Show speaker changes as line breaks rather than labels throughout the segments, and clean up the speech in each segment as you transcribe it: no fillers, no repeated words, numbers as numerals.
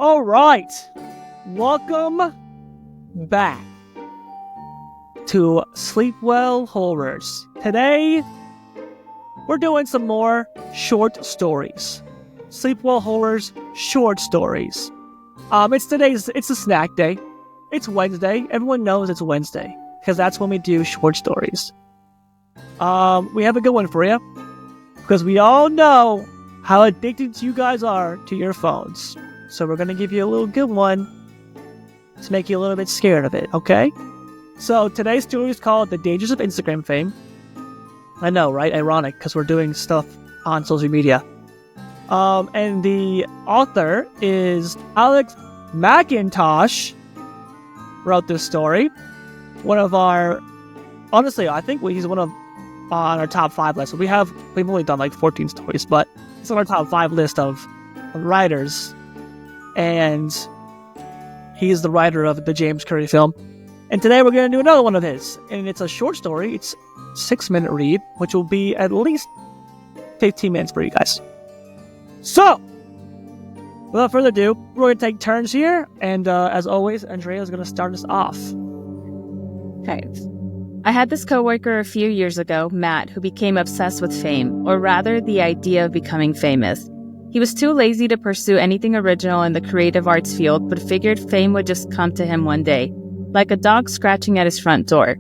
All right, welcome back to Sleep Well Horrors. Today, we're doing some more short stories. Sleep Well Horrors short stories. It's a snack day. It's Wednesday. Everyone knows it's Wednesday because that's when we do short stories. We have a good one for you because we all know how addicted you guys are to your phones. So we're going to give you a little good one to make you a little bit scared of it, okay? So today's story is called The Dangers of Instagram Fame. I know, right? Ironic, because we're doing stuff on social media. And the author is Alex McIntosh. Wrote this story. Honestly, I think he's one of on our top 5 list. We've only done like 14 stories, but it's on our top 5 list of writers. And he's the writer of the James Curry film. And today we're going to do another one of his. And it's a short story. It's a 6-minute read, which will be at least 15 minutes for you guys. So, without further ado, we're going to take turns here. And as always, Andrea is going to start us off.
Okay. I had this coworker a few years ago, Matt, who became obsessed with fame, or rather the idea of becoming famous. He was too lazy to pursue anything original in the creative arts field, but figured fame would just come to him one day, like a dog scratching at his front door.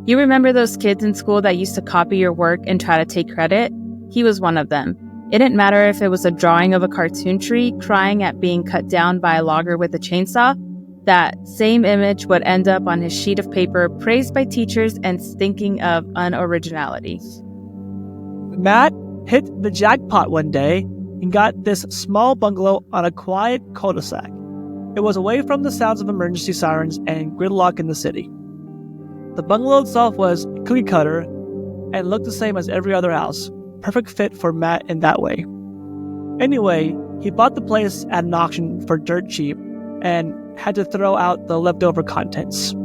You remember those kids in school that used to copy your work and try to take credit? He was one of them. It didn't matter if it was a drawing of a cartoon tree crying at being cut down by a logger with a chainsaw. That same image would end up on his sheet of paper, praised by teachers and stinking of unoriginality.
Matt hit the jackpot one day and got this small bungalow on a quiet cul-de-sac. It was away from the sounds of emergency sirens and gridlock in the city. The bungalow itself was cookie cutter and looked the same as every other house. Perfect fit for Matt in that way. Anyway, he bought the place at an auction for dirt cheap and had to throw out the leftover contents.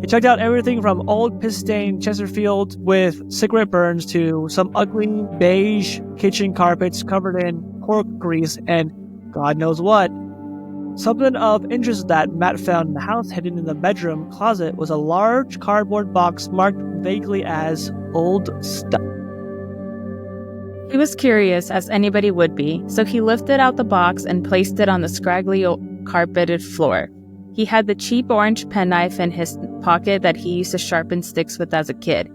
He checked out everything from old piss-stained Chesterfield with cigarette burns to some ugly beige kitchen carpets covered in pork grease and God knows what. Something of interest that Matt found in the house hidden in the bedroom closet was a large cardboard box marked vaguely as old stuff.
He was curious, as anybody would be, so he lifted out the box and placed it on the scraggly carpeted floor. He had the cheap orange penknife in his pocket that he used to sharpen sticks with as a kid.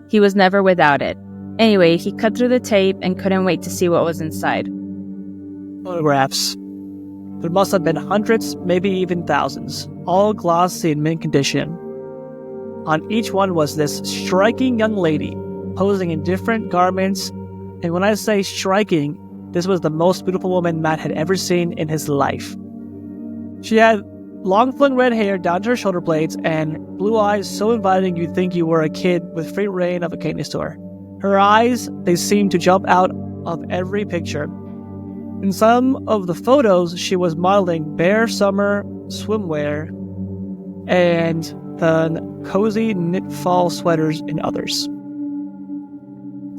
He was never without it. Anyway, he cut through the tape and couldn't wait to see what was inside.
Photographs. There must have been hundreds, maybe even thousands, all glossy in mint condition. On each one was this striking young lady, posing in different garments, and when I say striking, this was the most beautiful woman Matt had ever seen in his life. She had long flowing red hair down to her shoulder blades and blue eyes so inviting you'd think you were a kid with free reign of a candy store. Her eyes, they seemed to jump out of every picture. In some of the photos, she was modeling bare summer swimwear and the cozy knit fall sweaters in others.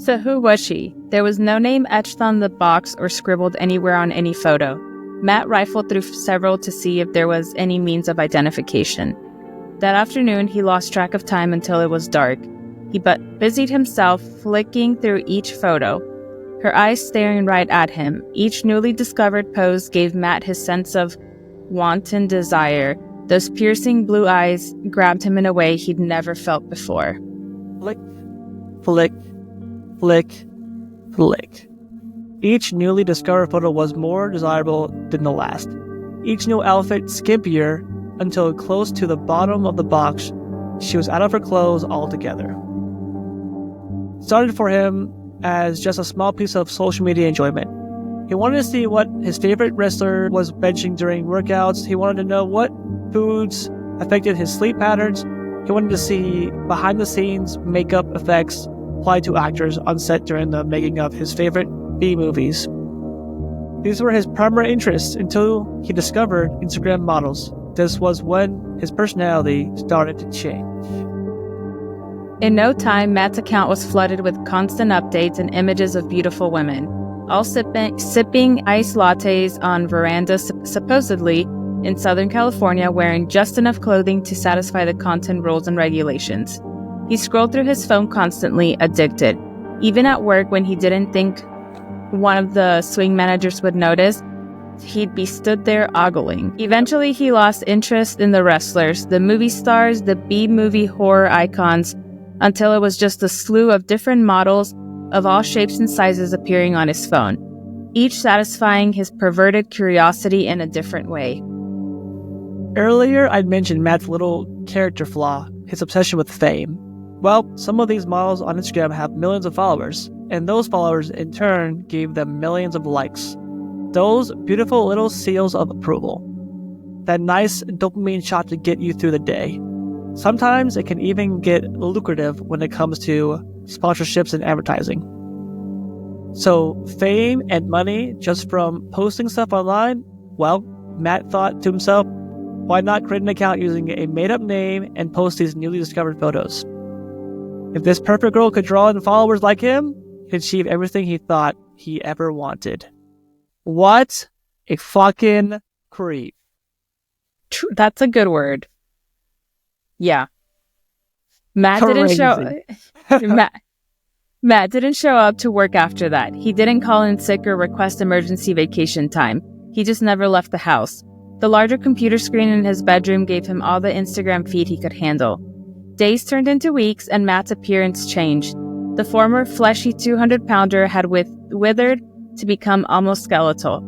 So who was she? There was no name etched on the box or scribbled anywhere on any photo. Matt rifled through several to see if there was any means of identification. That afternoon, he lost track of time until it was dark. He busied himself flicking through each photo, her eyes staring right at him. Each newly discovered pose gave Matt his sense of wanton desire. Those piercing blue eyes grabbed him in a way he'd never felt before.
Flick, flick, flick, flick. Each newly discovered photo was more desirable than the last. Each new outfit skimpier until close to the bottom of the box, she was out of her clothes altogether. It started for him as just a small piece of social media enjoyment. He wanted to see what his favorite wrestler was benching during workouts. He wanted to know what foods affected his sleep patterns. He wanted to see behind-the-scenes makeup effects applied to actors on set during the making of his favorite B-movies. These were his primary interests until he discovered Instagram models. This was when his personality started to change.
In no time, Matt's account was flooded with constant updates and images of beautiful women. all sipping iced lattes on verandas, supposedly in Southern California, wearing just enough clothing to satisfy the content rules and regulations. He scrolled through his phone constantly, addicted. Even at work, when he didn't think one of the swing managers would notice, he'd be stood there ogling. Eventually, he lost interest in the wrestlers, the movie stars, the B-movie horror icons, until it was just a slew of different models of all shapes and sizes appearing on his phone, each satisfying his perverted curiosity in a different way.
Earlier, I'd mentioned Matt's little character flaw, his obsession with fame. Well, some of these models on Instagram have millions of followers, and those followers in turn gave them millions of likes. Those beautiful little seals of approval. That nice dopamine shot to get you through the day. Sometimes it can even get lucrative when it comes to sponsorships and advertising. So, fame and money just from posting stuff online? Well, Matt thought to himself, why not create an account using a made-up name and post these newly discovered photos? If this perfect girl could draw in followers like him, he'd achieve everything he thought he ever wanted. What a fucking creep.
That's a good word. Yeah. Matt didn't show up to work after that. He didn't call in sick or request emergency vacation time. He just never left the house. The larger computer screen in his bedroom gave him all the Instagram feed he could handle. Days turned into weeks, and Matt's appearance changed. The former fleshy 200-pounder had withered to become almost skeletal.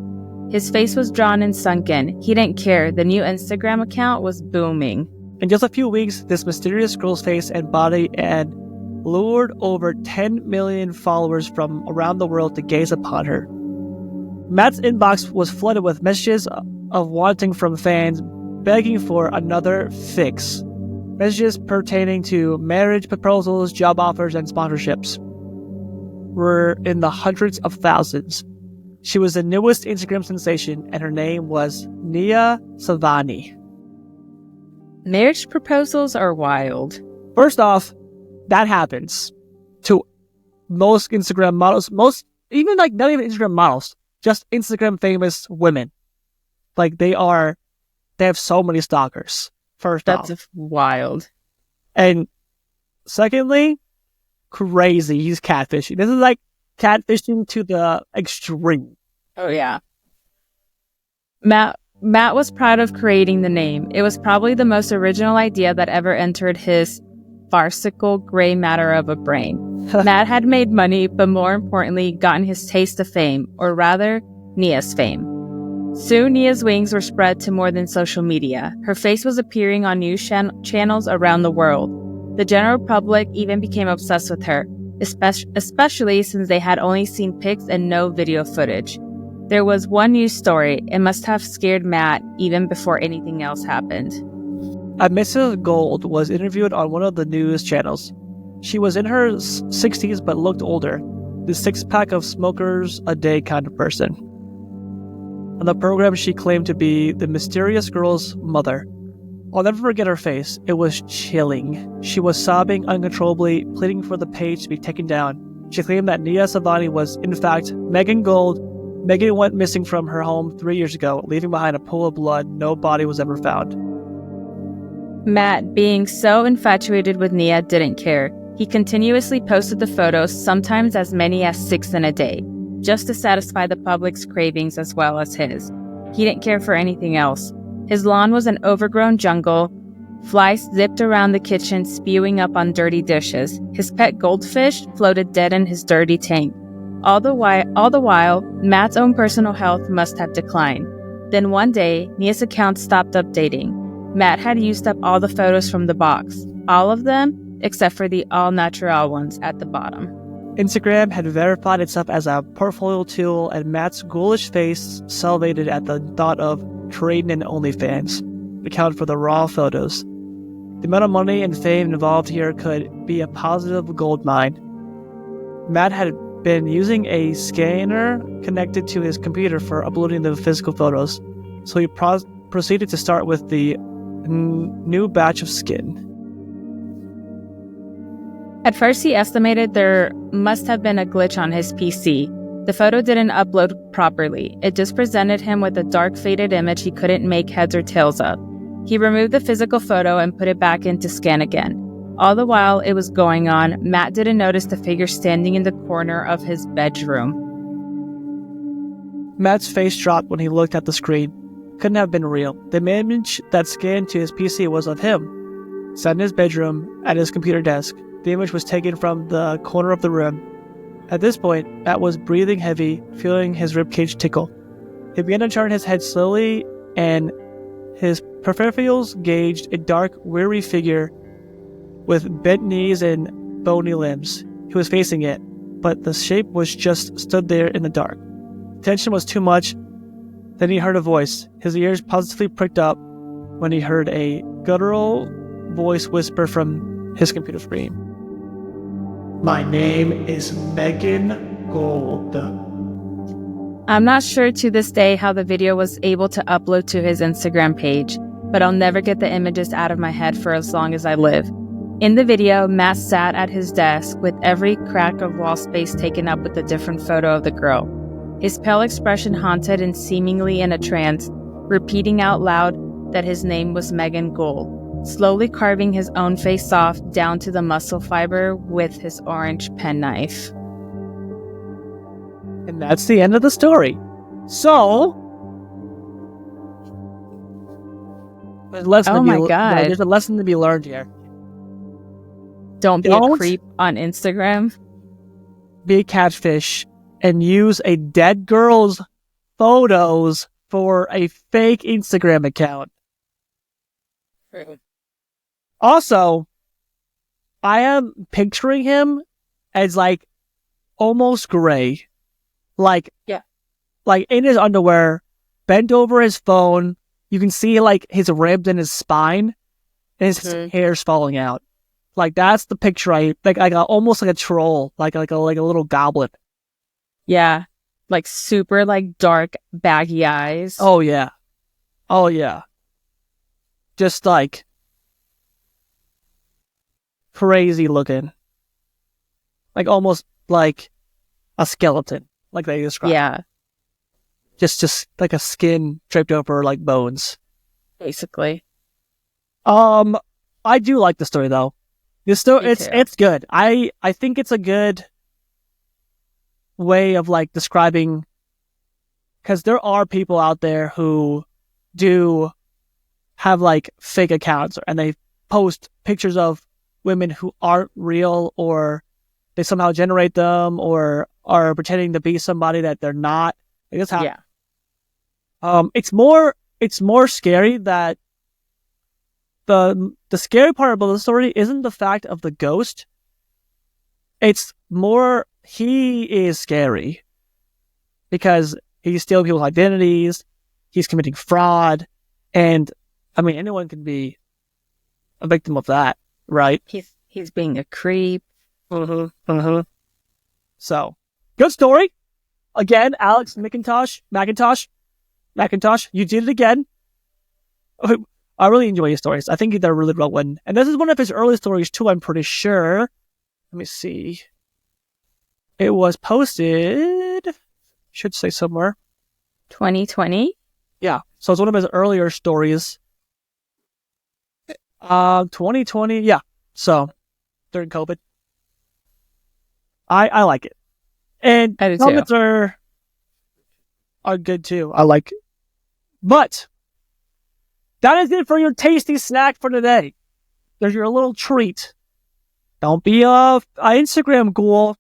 His face was drawn and sunken. He didn't care. The new Instagram account was booming.
In just a few weeks, this mysterious girl's face and body had lured over 10 million followers from around the world to gaze upon her. Matt's inbox was flooded with messages of wanting from fans begging for another fix. Messages pertaining to marriage proposals, job offers, and sponsorships were in the hundreds of thousands. She was the newest Instagram sensation, and her name was Nia Savani.
Marriage proposals are wild.
First off, that happens to most Instagram models, not even Instagram models, just Instagram famous women. Like they have so many stalkers.
That's wild.
And secondly, crazy. He's catfishing. This is like catfishing to the extreme.
Oh, yeah. Matt was proud of creating the name. It was probably the most original idea that ever entered his farcical gray matter of a brain. Matt had made money, but more importantly, gotten his taste of fame, or rather, Nia's fame. Soon, Nia's wings were spread to more than social media. Her face was appearing on news channels around the world. The general public even became obsessed with her, especially since they had only seen pics and no video footage. There was one news story. It must have scared Matt even before anything else happened.
A Mrs. Gold was interviewed on one of the news channels. She was in her 60s but looked older, the six-pack of smokers a day kind of person. On the program, she claimed to be the mysterious girl's mother. I'll never forget her face. It was chilling. She was sobbing uncontrollably, pleading for the page to be taken down. She claimed that Nia Savani was, in fact, Megan Gold. Megan went missing from her home 3 years ago, leaving behind a pool of blood. No body was ever found.
Matt, being so infatuated with Nia, didn't care. He continuously posted the photos, sometimes as many as 6 in a day, just to satisfy the public's cravings as well as his. He didn't care for anything else. His lawn was an overgrown jungle. Flies zipped around the kitchen, spewing up on dirty dishes. His pet goldfish floated dead in his dirty tank. All the while, Matt's own personal health must have declined. Then one day, Nia's account stopped updating. Matt had used up all the photos from the box. All of them, except for the all-natural ones at the bottom.
Instagram had verified itself as a portfolio tool, and Matt's ghoulish face salivated at the thought of trading in OnlyFans, account for the raw photos. The amount of money and fame involved here could be a positive gold mine. Matt had been using a scanner connected to his computer for uploading the physical photos, so he proceeded to start with the new batch of skin. At
first, he estimated there must have been a glitch on his PC. The photo didn't upload properly. It just presented him with a dark, faded image he couldn't make heads or tails of. He removed the physical photo and put it back in to scan again. All the while it was going on, Matt didn't notice the figure standing in the corner of his bedroom.
Matt's face dropped when he looked at the screen. Couldn't have been real. The image that scanned to his PC was of him, sat in his bedroom at his computer desk. The image was taken from the corner of the room. At this point, Matt was breathing heavy, feeling his ribcage tickle. He began to turn his head slowly, and his peripherals gauged a dark, weary figure with bent knees and bony limbs. He was facing it, but the shape was just stood there in the dark. Tension was too much. Then he heard a voice. His ears positively pricked up when he heard a guttural voice whisper from his computer screen. "My name is Megan Gold."
I'm not sure to this day how the video was able to upload to his Instagram page, but I'll never get the images out of my head for as long as I live. In the video, Matt sat at his desk with every crack of wall space taken up with a different photo of the girl. His pale expression haunted and seemingly in a trance, repeating out loud that his name was Megan Gould, slowly carving his own face off down to the muscle fiber with his orange penknife.
And that's the end of the story. So, there's a lesson there's a lesson to be learned here.
Don't be a creep on Instagram.
Be a catfish and use a dead girl's photos for a fake Instagram account.
True.
Also, I am picturing him as like almost gray. Like in his underwear, bent over his phone. You can see like his ribs and his spine, and his hair's falling out. Like that's the picture I like. Almost like a troll, like a little goblin.
Yeah, like super like dark baggy eyes.
Oh yeah, just like crazy looking, like almost like a skeleton, like they described.
Yeah,
just like a skin draped over like bones,
basically.
I do like the story though. This story, it's good. I think it's a good way of like describing, because there are people out there who do have like fake accounts and they post pictures of women who aren't real, or they somehow generate them, or are pretending to be somebody that they're not. Like that's how.
Yeah.
It's more scary that the scary part about the story isn't the fact of the ghost. It's more he is scary because he's stealing people's identities, he's committing fraud, and I mean anyone can be a victim of that, right?
He's being a creep.
So good story. Again, Alex McIntosh, you did it again. I really enjoy his stories. I think they're really well written. And this is one of his early stories too, I'm pretty sure. Let me see. It was posted, should say somewhere.
2020?
Yeah. So it's one of his earlier stories. 2020, yeah. So, during COVID. I like it. And comments are good too. I like it. But that is it for your tasty snack for today. There's your little treat. Don't be a Instagram ghoul.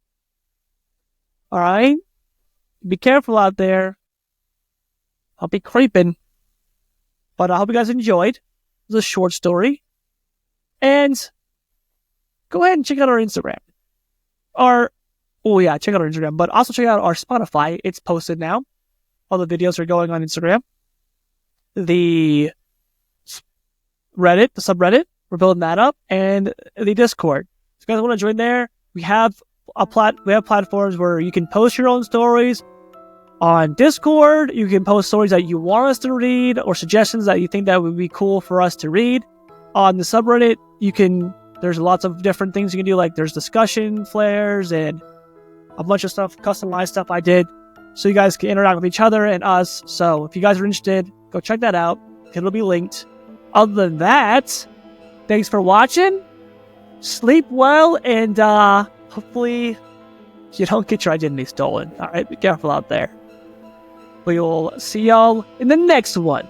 Alright? Be careful out there. I'll be creeping. But I hope you guys enjoyed. It was a short story. And go ahead and check out our Instagram. Check out our Instagram. But also check out our Spotify. It's posted now. All the videos are going on Instagram. The Reddit, the subreddit, we're building that up, and the Discord. If you guys want to join there, we have platforms where you can post your own stories. On Discord, you can post stories that you want us to read or suggestions that you think that would be cool for us to read. On the subreddit, there's lots of different things you can do, like there's discussion flares and a bunch of stuff, customized stuff I did so you guys can interact with each other and us. So if you guys are interested, go check that out. It'll be linked. Other than that, thanks for watching. Sleep well, and hopefully you don't get your identity stolen. Alright, be careful out there. We will see y'all in the next one.